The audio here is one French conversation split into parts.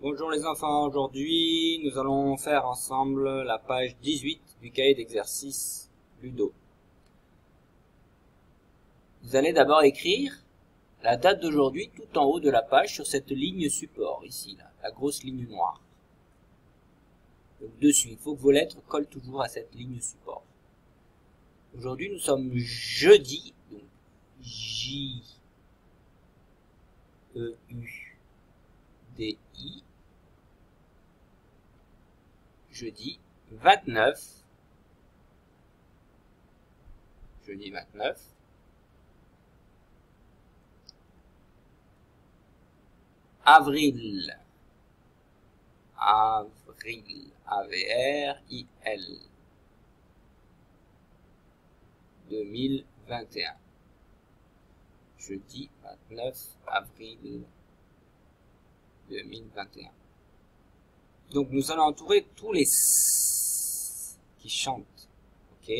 Bonjour les enfants, aujourd'hui nous allons faire ensemble la page 18 du cahier d'exercice Ludo. Vous allez d'abord écrire la date d'aujourd'hui tout en haut de la page sur cette ligne support, ici, là, la grosse ligne noire. Donc dessus, il faut que vos lettres collent toujours à cette ligne support. Aujourd'hui nous sommes jeudi, donc J-E-U-D-I. Jeudi 29 avril A-V-R-I-L 2021. Jeudi 29 avril 2021. Donc nous allons entourer tous les S qui chantent, ok,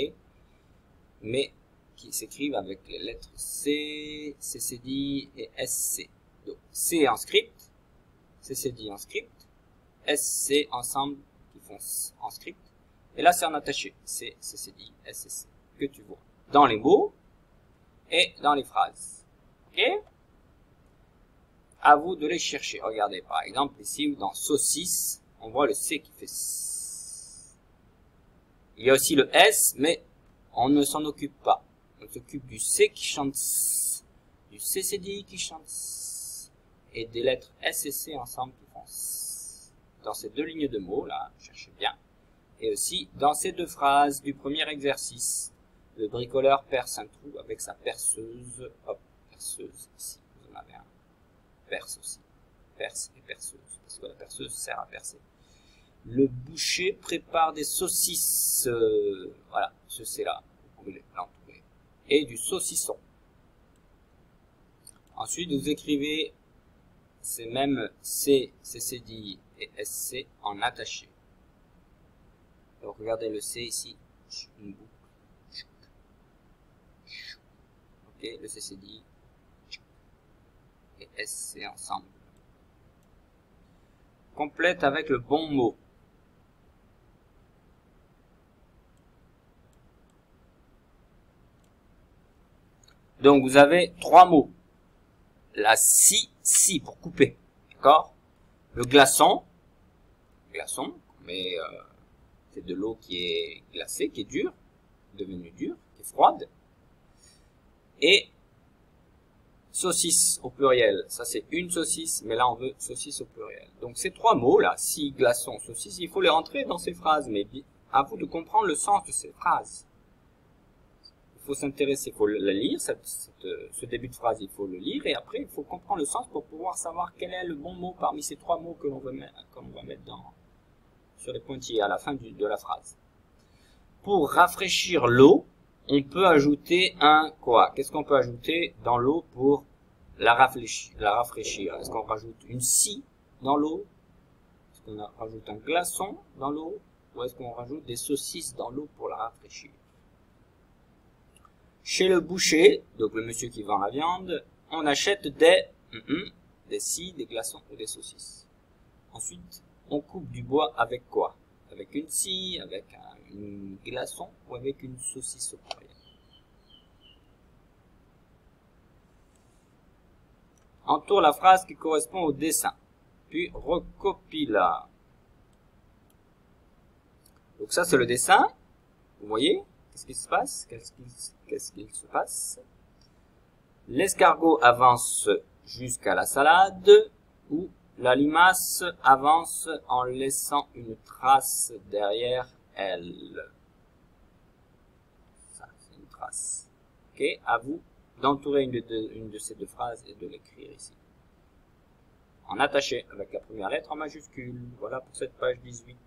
mais qui s'écrivent avec les lettres C, CCD et SC. Donc C en script, CCD en script, SC ensemble qui font en script, et là c'est en attaché, C, CCD, SC, que tu vois dans les mots et dans les phrases, ok. À vous de les chercher. Regardez par exemple ici dans saucisse. On voit le C qui fait S. Il y a aussi le S, mais on ne s'en occupe pas. On s'occupe du C qui chante S, du CCD qui chante S, et des lettres S et C ensemble qui font S. Dans ces deux lignes de mots, là, cherchez bien. Et aussi dans ces deux phrases du premier exercice. Le bricoleur perce un trou avec sa perceuse. Hop, perceuse ici. Vous en avez un. Perce aussi. Perce et perceuse. Parce que la perceuse sert à percer. Le boucher prépare des saucisses. Voilà, ce c'est là. Vous pouvez l'entourer. Et du saucisson. Ensuite, vous écrivez ces mêmes C, CCD et SC en attaché. Donc, regardez le C ici. Une boucle. Ok, le CCD et SC ensemble. Complète avec le bon mot. Donc vous avez trois mots. La scie pour couper, d'accord. Le glaçon, mais c'est de l'eau qui est glacée, qui est dure, devenue dure, qui est froide. Et saucisse au pluriel, ça c'est une saucisse, mais là on veut saucisse au pluriel. Donc ces trois mots là, scie, glaçon, saucisse, il faut les rentrer dans ces phrases, mais à vous de comprendre le sens de ces phrases. Il faut s'intéresser, il faut la lire, ce début de phrase, il faut le lire, et après il faut comprendre le sens pour pouvoir savoir quel est le bon mot parmi ces trois mots que l'on va mettre, sur les pointillés à la fin de la phrase. Pour rafraîchir l'eau, on peut ajouter un quoi? Qu'est-ce qu'on peut ajouter dans l'eau pour la rafraîchir? Est-ce qu'on rajoute une scie dans l'eau? Est-ce qu'on rajoute un glaçon dans l'eau? Ou est-ce qu'on rajoute des saucisses dans l'eau pour la rafraîchir? Chez le boucher, donc le monsieur qui vend la viande, on achète des scies, des glaçons ou des saucisses. Ensuite, on coupe du bois avec quoi? Avec une scie, avec un glaçon ou avec une saucisse au pluriel. Entoure la phrase qui correspond au dessin, puis recopie-la. Donc ça c'est le dessin, vous voyez? Qu'est-ce qui se passe? Qu'est-ce qu'il se passe? L'escargot avance jusqu'à la salade, ou la limace avance en laissant une trace derrière elle. Ça, c'est une trace. Ok, à vous d'entourer une de ces deux phrases et de l'écrire ici. En attaché avec la première lettre en majuscule. Voilà pour cette page 18.